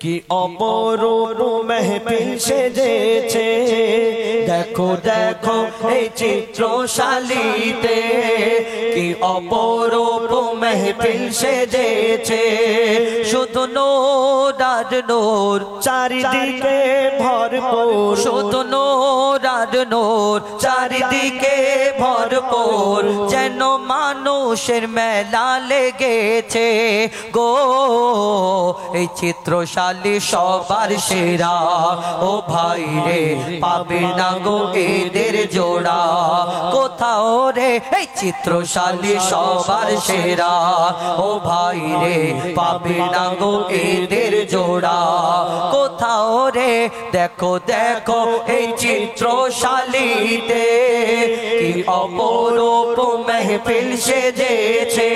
কি অপরূপ মেহফিল সেজেছে, দেখো দেখো এই চিত্রশালীতে কি অপরূপ মেহফিল সেজেছে। শুধু নূর আর নূর চারিদিকে ভরপুর, শুধু নূর আর নূর চারিদিকে ভরপুর, যেন মানুষের মেলা লেগেছে গো। এই চিত্রশালী সবার সেরা, ও ভাই রে পাবে না গো এদের জোড়া কোথাও রে। এই চিত্রশালী সবার সেরা, ও ভাই রে পাবে না গো এদের জোড়া কোথাও রে। দেখো দেখো এই চিত্রশালীতে কি অপরূপ মেহফিল সেজেছে,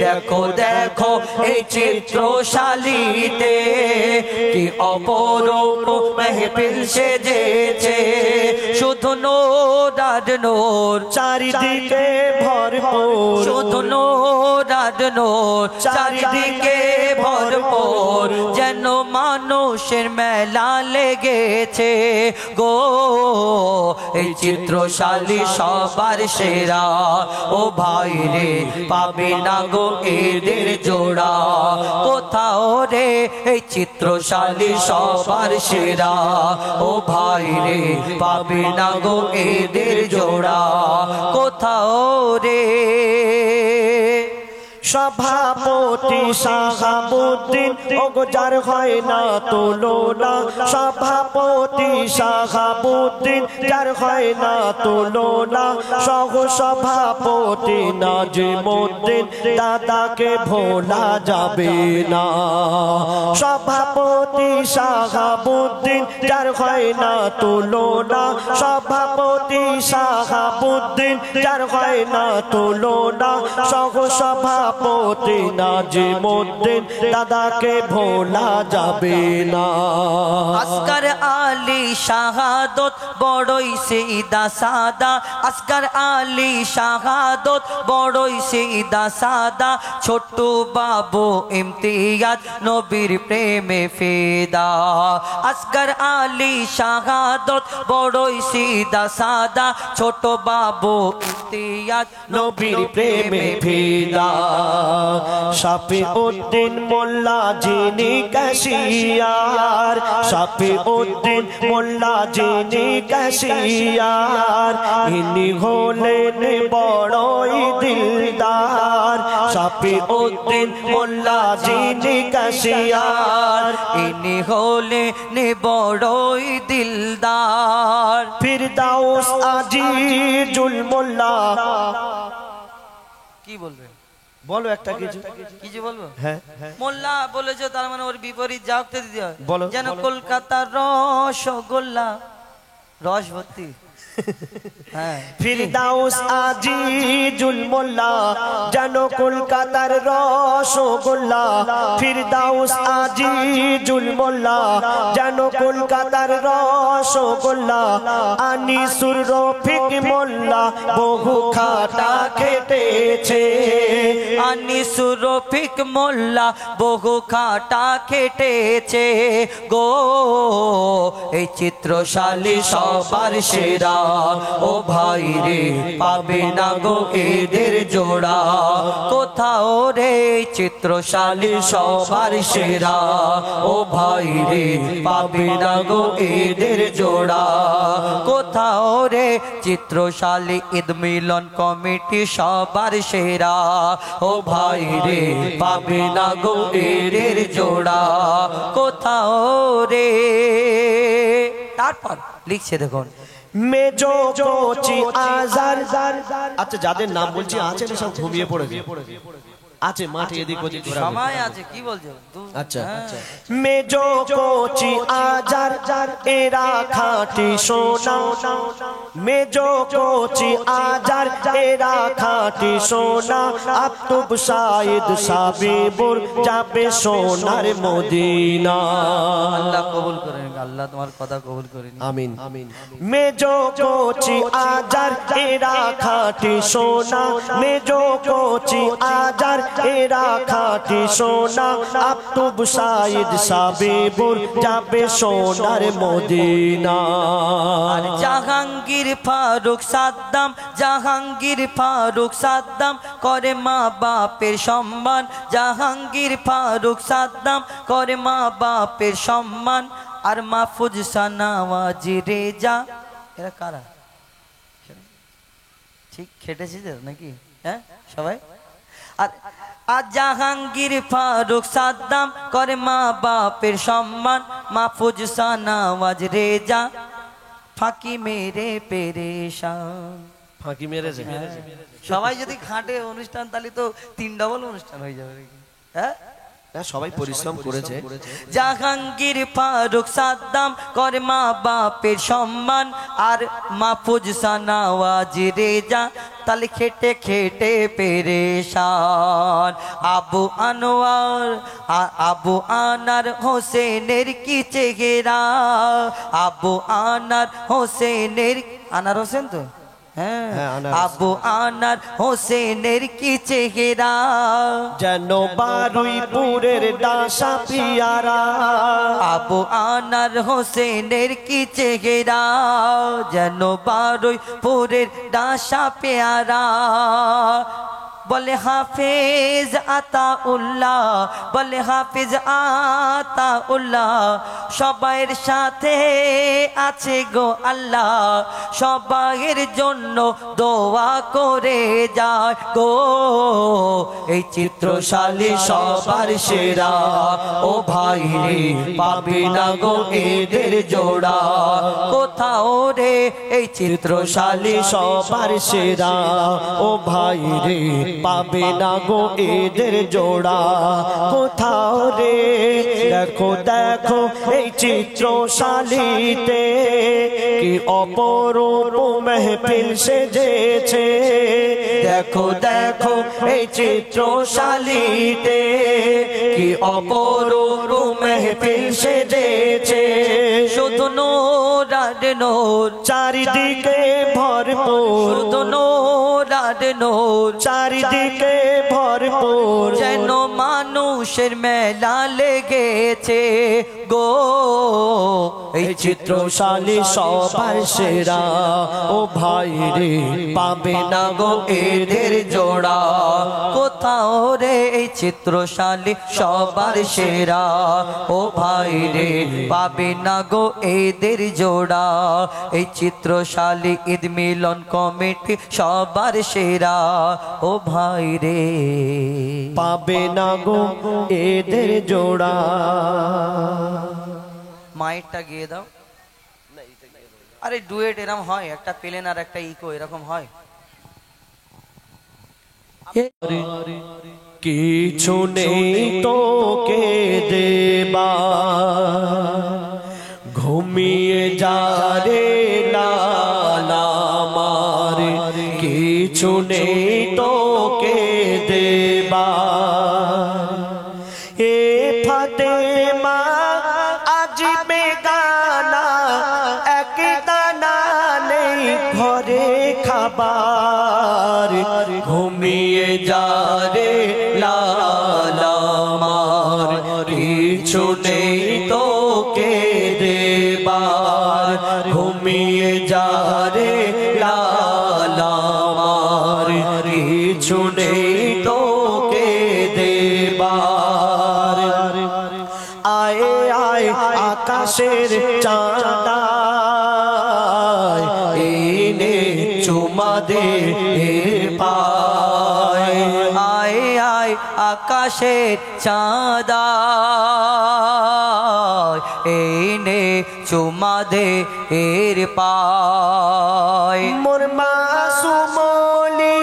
দেখো দেখো এই চিত্রশালীতে কি অপরূপ মেহফিল সেজেছে। শুধু নূর আর নূর চারিদিকে ভরপুর, শুধু নূর আর নূর চারিদিকে ভরপুর, যেন মানুষের মেলা লেগেছে গো। এই চিত্রশালী সবার সেরা, ও ভাই রে পাবে না গো এদের জোড়া কোথাও রে। এই চিত্রশালী সবার সেরা, ও ভাই রে পাবে না গো এদের জোড়া কোথাও রে। সভাপতি শাহাবুদ্দিন ওগো যার হয় না তুলনা, সভাপতি শাহাবুদ্দিন যার হয় না তুলনা, সহ সভাপতি নাজিমুদ্দিন দাদাকে ভোলা যাবে না। সভাপতি শাহাবুদ্দিন যার হয় না তুলনা, সভাপতি শাহাবুদ্দিন যার হয় না তুলনা, সহ সভাপতি নাজিমুদ্দিন দাদাকে ভোলা যাবে না। আসগর আলী শাহাদত বড়ই সিদা সাদা, আসগর আলী শাহাদত বড়ই সিদা সাদা, ছোট বাবু ইমতিয়াজ নবীর প্রেমে ফিদা। আসগর আলী শাহাদত বড়ই সিদা সাদা, ছোট বাবু ইমতিয়াজ নবীর প্রেমে ফিদা। শাফিউদ্দিন মোল্লা যিনি ক্যাশিয়ার, শাফিউদ্দিন মোল্লা যিনি ক্যাশিয়ার, ইনি হলেন বড়ই দিলদার। শাফিউদ্দিন মোল্লা যিনি ক্যাশিয়ার, ইনি হলেন বড়ই দিলদার। ফিরদাউস আজিজুল মোল্লা, কি বলবেন বলো একটা কিছু, কিছু বলবো? হ্যাঁ মোল্লা বলেছে তার মানে ওর বিপরীত যা উঠতে দিতে হয়, যেন কলকাতার রসগোল্লা রস ভর্তি। ফিরদাউস আজিজুল মোল্লা যেন কলকাতার রসগোল্লা, ফিরদাউস আজিজুল মোল্লা যেন কলকাতার রসগোল্লা। আনিসুর রফিক মোল্লা বহু খাটা খেটেছে, আনিসুর রফিক মোল্লা বহু খাটা খেটেছে গো। এই চিত্রশালী সবার সেরা, ও ভাই রে পাবে না গো এদের জোড়া কোথাও রে। চিত্রশালী সবার সেরা, ও ভাই রে পাবে না গো এদের জোড়া কোথাও রে। চিত্রশালী ঈদ মিলন কমিটি সবার সেরা, ও ভাই রে পাবে না গো এদের জোড়া কোথাও রে। তারপর লিখছে দেখুন মেজো কোচি আজার। আচ্ছা যাদের নাম বলছি আছে না সব ঘুমিয়ে পড়েছে, আছে মাঠে এদিক ওদিক সময় আছে, কি বলছো? আচ্ছা মেজো কোচি আজার এরা খাঁটি সোনা, মেজো কোচি আজার এরা খাঁটি সোনা আব্দুল সাইদ সাবিবুর যাবে সোনার মদিনা আল্লাহ কবুল করেন আল্লাহ তোমার কথা কবুল করেন আমিন মেজো কোচি আজার এরা খাঁটি সোনা মেজো কোচি আজার এরা খাঁটি সোনা আব্দুল সাইদ সাবিবুর যাবে সোনার মদিনা আর জাহাঙ্গীর ফারুক সাদ্দাম জাহাঙ্গীর ফারুক সাদ্দাম করে মা বাপের সম্মান জাহাঙ্গীর ফারুক সাদ্দাম করে মা বাপের সম্মান আর মাহফুজ সানাওয়াজ রেজা এরা কারা ঠিক খেটেছি নাকি হ্যাঁ সবাই আর আর জাহাঙ্গীর ফারুক সাদ্দাম করে মা বাপের সম্মান মাহফুজ সানাওয়াজ রেজা ফাঁকি মেরে পেরেশান ফাঁকি মেরেছে সবাই যদি খাটে অনুষ্ঠান তাহলে তো 3 ডবল অনুষ্ঠান হয়ে যাবে হ্যাঁ সবাই পরিশ্রম করেছে জাহাঙ্গীর ফারুক সাদ্দাম করে মা বাপের সম্মান আর মাহফুজ সানাওয়াজ রেজা তাহলে খেটে খেটে পেরেশান আবু আনার হোসেনের কি চেহারা আবু আনার হোসেনের আনার হোসেন তো হ্যাঁ আবু আনার হোসেনের কি চেহারা যেন বারুইপুরের ডাসা পিয়ারা আবু আনার হোসেনের কি চেহারা যেন বারুইপুরের ডাসা পেয়ারা বলে হাফেজ আতাউল্লাহ বলে হাফেজ আতাউল্লাহ সবাইয়ের সাথে আছে গো আল্লাহ সবাইয়ের জন্য দোয়া করে যায় গো এই চিত্রশালী সবার সেরা ও ভাই রে পাবে না গো এদের জোড়া কোথাও রে এই চিত্রশালী সবার সেরা ও ভাই রে পাবে না গো এদের জোড়া কোথাও রে দেখো দেখো এই চিত্রশালীতে কি অপরূপ মেহফিল সেজেছে দেখো দেখো এই চিত্রশালীতে কি অপরূপ মেহফিল সেজেছে শুধু নূর আর নূর চারিদিকে ভরপুর শুধু নূর আর নূর চারিদিকে ভরপুর যেন মানুষের মেলা লেগেছে গো এই চিত্রশালী সবার সেরা ও ভাই রে পাবে না গো এদের জোড়া কোথাও রে এই চিত্রশালী সবার সেরা ও ভাই রে পাবে না গো এদের জোড়া এই চিত্রশালী ঈদ মিলন কমিটি সবার সেরা ও ভাই রে পাবে না গো এদের জোড়া মাইকটা গিয়ে দাও আরে ডুয়েট এরকম হয় একটা প্লেন আর একটা ইকো এরকম হয় কিছু নেই তোকে দেবা ঘুমিয়ে যা রে লালা আমার কিছু নেই তোকে দেবা এ ফাতেমা আজ বেগানা এক দানা নেই ঘরে খাবার ঘুমিয়ে যা রে লালা আমার কিছু নেই তোকে দেবার ঘুমিয়ে যা রে লালা আমার কিছু নেই তোকে দেবার আয় আয় আকাশের চাঁদা এনে চুমা দে পায় আয় আয় আকাশের চাঁদা এনে চুমা দে এর পায় মোর মাসুমলি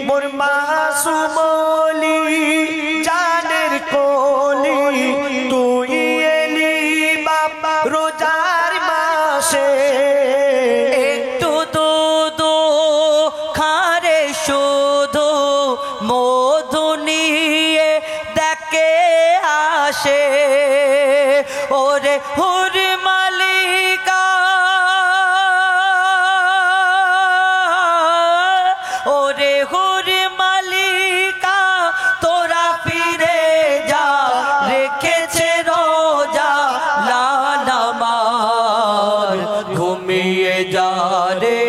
মোর মাসুমলি জানের কোলি তুই এলি মধু নিয়ে দেখে আসে ওরে হুর মালিকা ওরে হুর মালিকা তোরা ফিরে যা রেখেছে রোজা লাল আমার ঘুমিয়ে যা রে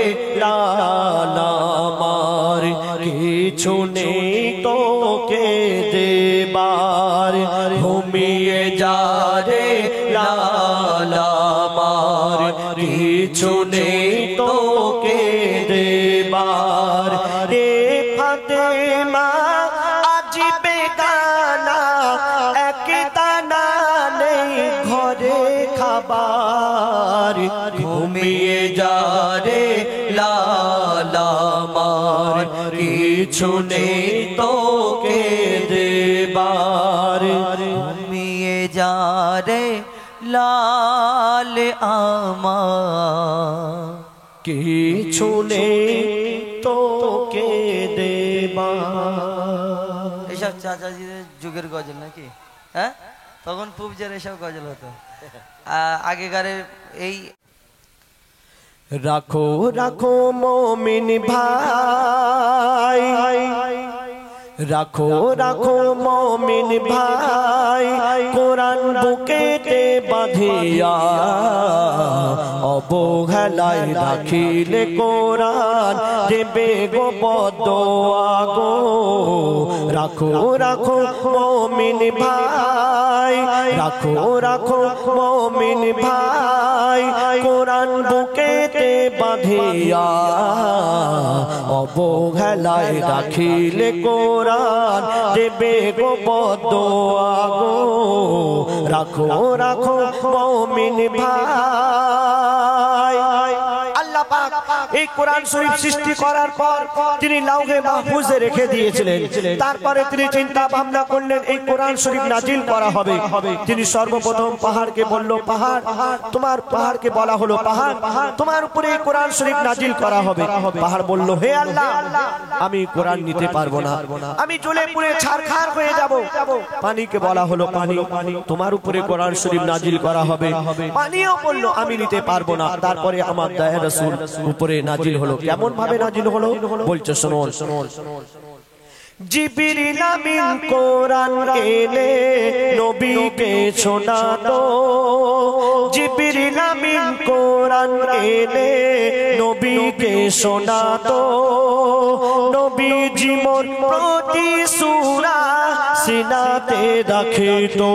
লাল আমার কিছু নেই তোকে দেবার ঘুমিয়ে যা রে লাল আমার কিছু নেই তোকে দেবার রে ফাতেমা আজ বেগানা এক দানা নেই ঘরে খাবার ঘুমিয়ে যা রে লাল আমার কিছু নেই তোকে দেবার ঘুমিয়ে যা রে লাল আমার কিছু নেই তোকে দেবার এসব চাচাজিদের যুগের গজল নাকি? হ্যাঁ, তখন পুবজের এসব গজল হতো। আগেকারের এই রাখো রাখো মোমিন ভাই রাখো রাখো মোমিন ভাই কোরআন বুকেতে বাঁধিয়া অবহেলায় রাখিলে কোরআন দেবে গো বদোয়া গো রাখো রাখো মোমিন ভাই রাখো রাখো মোমিন ভাই কোরআন বুকেতে বাঁধিয়া অবহেলায় রাখিলে কোরআন দেবে গো বদোয়া গো রাখো রাখো মোমিন ভাই আল্লাহ পাক এই কোরআন শরীফ সৃষ্টি করার পর তিনি লাউহে মাহফুজে রেখে দিয়েছিলেন তারপরে তিনি চিন্তা ভাবনা করলেন এই কোরআন শরীফ নাজিল করা হবে তিনি সর্বপ্রথম পাহাড়কে বলল পাহাড় তোমার পাহাড়কে বলা হলো পাহাড় তোমার উপরে এই কোরআন শরীফ নাজিল করা হবে পাহাড় বলল হে আল্লাহ আমি কোরআন নিতে পারবো না আমি জ্বলে পুড়ে ছারখার হয়ে যাব পানিকে বলা হলো পানি তোমার উপরে কোরআন শরীফ নাজিল করা হবে পানিও বলল আমি নিতে পারবো না তারপরে আমার দয়া রাসূল উপরে নাজিল হলো কেমন ভাবে নাজিল হলো বলছে শুনুন জিবরিল আমিন কোরআন এনে নবীকে শোনাতো জিবরিল আমিন কোরআন এনে নবীকে শোনাতো নবীজি মোর প্রতি সূরা সিনাতে রাখিতো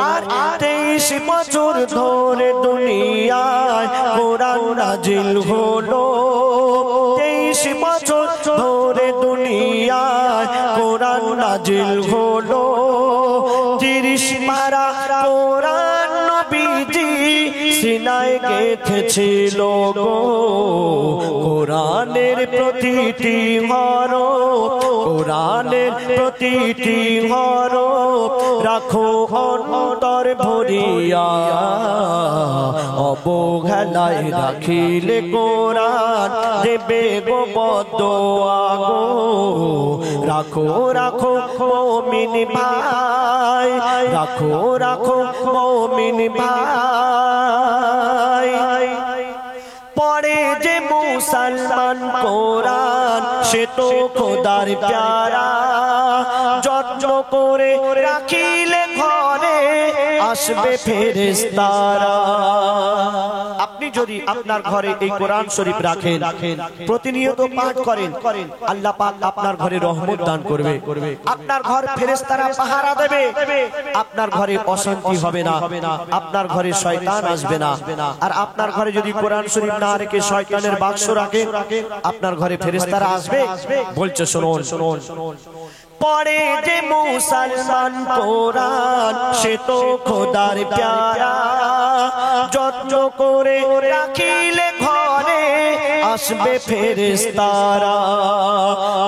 আর 23 বছর ধরে দুনিয়ায় কোরআন নাজিল হলো 23 বছর ধরে দুনিয়ায় কোরআন নাজিল হলো 30 পারা কোরআন নবীজি সিনায় গেঁথেছিল গো কোরআনের প্রতিটি হরফ কোরআনের প্রতিটি হরফ রাখো অন্তর ভরিয়া অবহেলায় রাখিলে কোরআন দেবে গো বদোয়া গো রাখো রাখো মুমিন ভাই রাখো রাখো মুমিন ভাই পড়ে যে মুসলমান কোরআন সে তো খোদার প্যারা যত্ন করে রাখিলে ঘরে আসবে ফেরেশতারা আপনি যদি আপনার ঘরে এই কোরআন শরীফ রাখেন প্রতিনিয়ত পাঠ করেন আল্লাহ পাক আপনার ঘরে রহমত দান করবে আপনার ঘর ফেরেশতারা পাহারা দেবে আপনার ঘরে অশান্তি হবে না আপনার ঘরে শয়তান আসবে না আর আপনার ঘরে যদি কোরআন শরীফ না রেখে শয়তানের বাক্স রাখেন আপনার ঘরে ফেরেশতারা আসবে বলছে শুনুন পড়ে যে মুসলমান কোরআন সে তো খোদার প্যারা যত্ন করে রাখিলে ঘরে আসবে ফেরেশতারা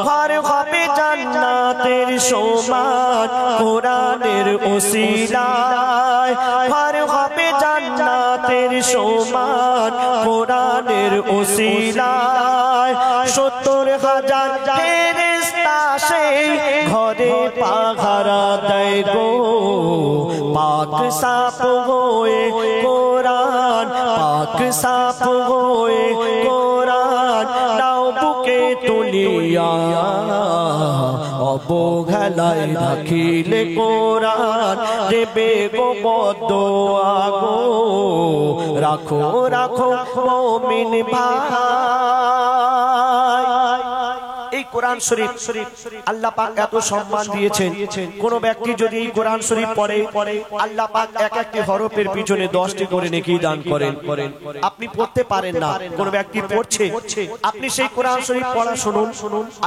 ঘর হবে জান্নাতের সমান কোরআনের ওসিলায় ঘর হবে জান্নাতের সমান কোরআনের ওসিলায় 70,000 ফেরেশতা সেই ঘরে পাহারা দেয় গো পাক সাপ হয়ে কোরআন পাক সাপ হয়ে কোরআন নাও বুকে তুলিয়া অবহেলায় রাখিলে কোরআন দেবে গো বদদোয়া গো রাখো রাখো মুমিন ভাই। এই কোরআন শরীফ আল্লাহ পাক এত সম্মান দিয়েছেন, কোন ব্যক্তি যদি এই কোরআন শরীফ পড়ে আল্লাহ পাক এক একটি হরফের পিছনে 10টি করে নেকি দান করেন। আপনি পড়তে পারেন না, কোন ব্যক্তি পড়ছে, আপনি সেই কোরআন শরীফ পড়া শুনুন,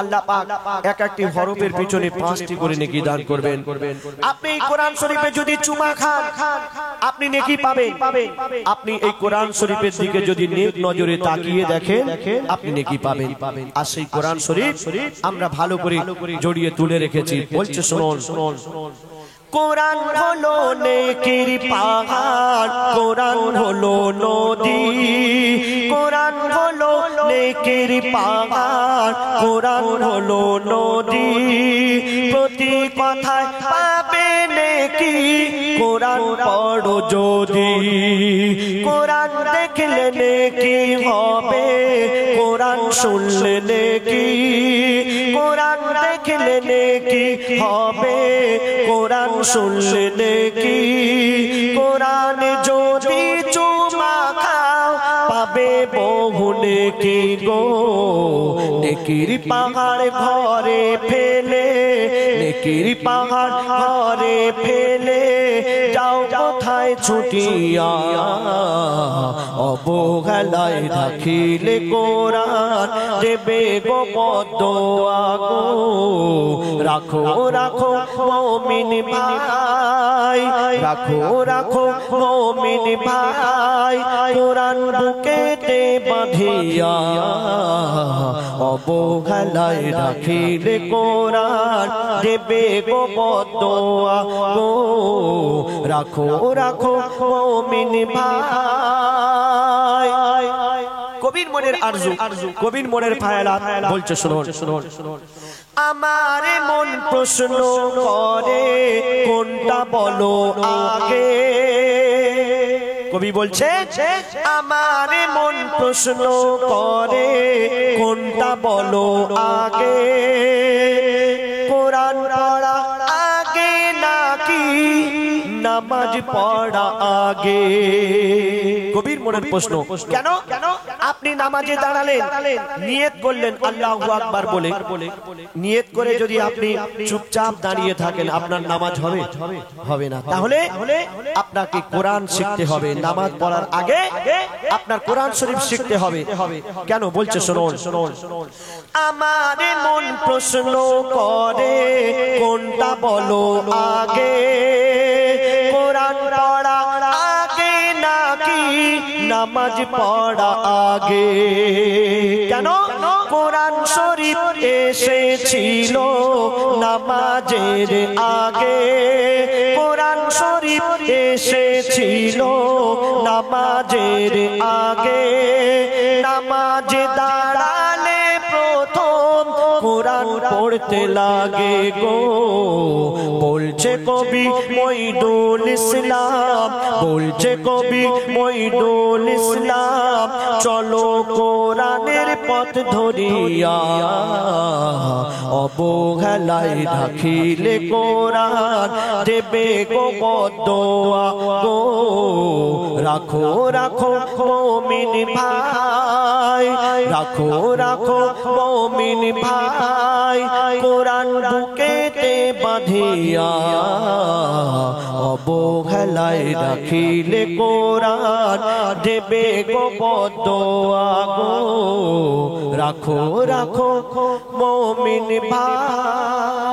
আল্লাহ পাক এক একটি হরফের পিছনে 5টি করে নেকি দান করবেন। আপনি এই কোরআন শরীফে যদি চুমা খান আপনি নেকি পাবেন। আপনি এই কোরআন শরীফের দিকে যদি নেক নজরে তাকিয়ে দেখেন আপনি নেকি পাবেন। আর সেই কোরআন শরীফ আমরা ভালো করে জড়িয়ে তুলে রেখেছি। বলছে শুনুন, কোরআন হলো নেকির পাহাড়, কোরআন হলো নদী, কোরআন হলো নেকির পাহাড়, কোরআন হলো নদী, প্রতি কথায় পাবে নেকি কোরআন পড়ো যদি, কোরআন দেখলে নেকি হবে, কোরআন শুনলে নেকি, কোরআন দেখলে নেকি হবে, কোরআন শুনলে নেকি, কোরআন যদি চুমা খাও পাবে বহু নেকি গো, নেকির পাহাড় ঘরে ফেলে, নেকির পাহাড় ঘরে ফেলে যাও কোথায় ছুটিয়া, অবহেলায় রাখিলে কোরআন দেবে গো বদদোয়া গো, রাখো রাখো মুমিন ভাই, রাখো রাখো মুমিন ভাই, কোরআন বুকেতে বাঁধিয়া অবহেলায় রাখিলে কোরআন দেবে গো বদদোয়া গো, রাখো রাখো মুমিন ভাই। কবির মনের আরজু, কবির মনের ফায়লা বলছে শুনুন, আমার মন প্রশ্ন করে কোনটা বলো আগে, কবি বলছে আমার মন প্রশ্ন করে কোনটা বলো আগে, কোরআন পড়া আগে নাকি নামাজ পড়া আগে। কবির মনের প্রশ্ন, কেন আপনি নামাজে দাঁড়ালেন, নিয়ত করলেন আল্লাহু আকবার বলে, নিয়ত করে যদি আপনি চুপচাপ দাঁড়িয়ে থাকেন আপনার নামাজ হবে? হবে না। তাহলে আপনাকে কোরআন শিখতে হবে, নামাজ পড়ার আগে আপনার কোরআন শরীফ শিখতে হবে। কেন বলছে শুনুন, আমার মন প্রশ্ন করে কোনটা বলো আগে, কোরআন পড়া আগে নাকি নামাজ পড়া আগে, কেন কোরআন শরীফ এসেছিল নামাজের আগে, কোরআন শরীফ এসেছিল নামাজের আগে, নামাজে দাঁড়ালে প্রথম কোরআন পড়তে লাগে গো, বলছে কবি মঈদুল ইসলাম, বলছে কবি মঈদুল ইসলাম, চলো কোরআনের পথ ধরিয়া অবহেলায় রাখিলে কোরআন দেবে গো বদদোয়া গো, রাখো রাখো মুমিন ভাই, রাখো রাখো মুমিন ভাই, কোরআন বুকেতে বাঁধিয়া অবহেলায় রাখিলে কোরআন দেবে গো বদদোয়া গো, রাখো রাখো মুমিন ভাই।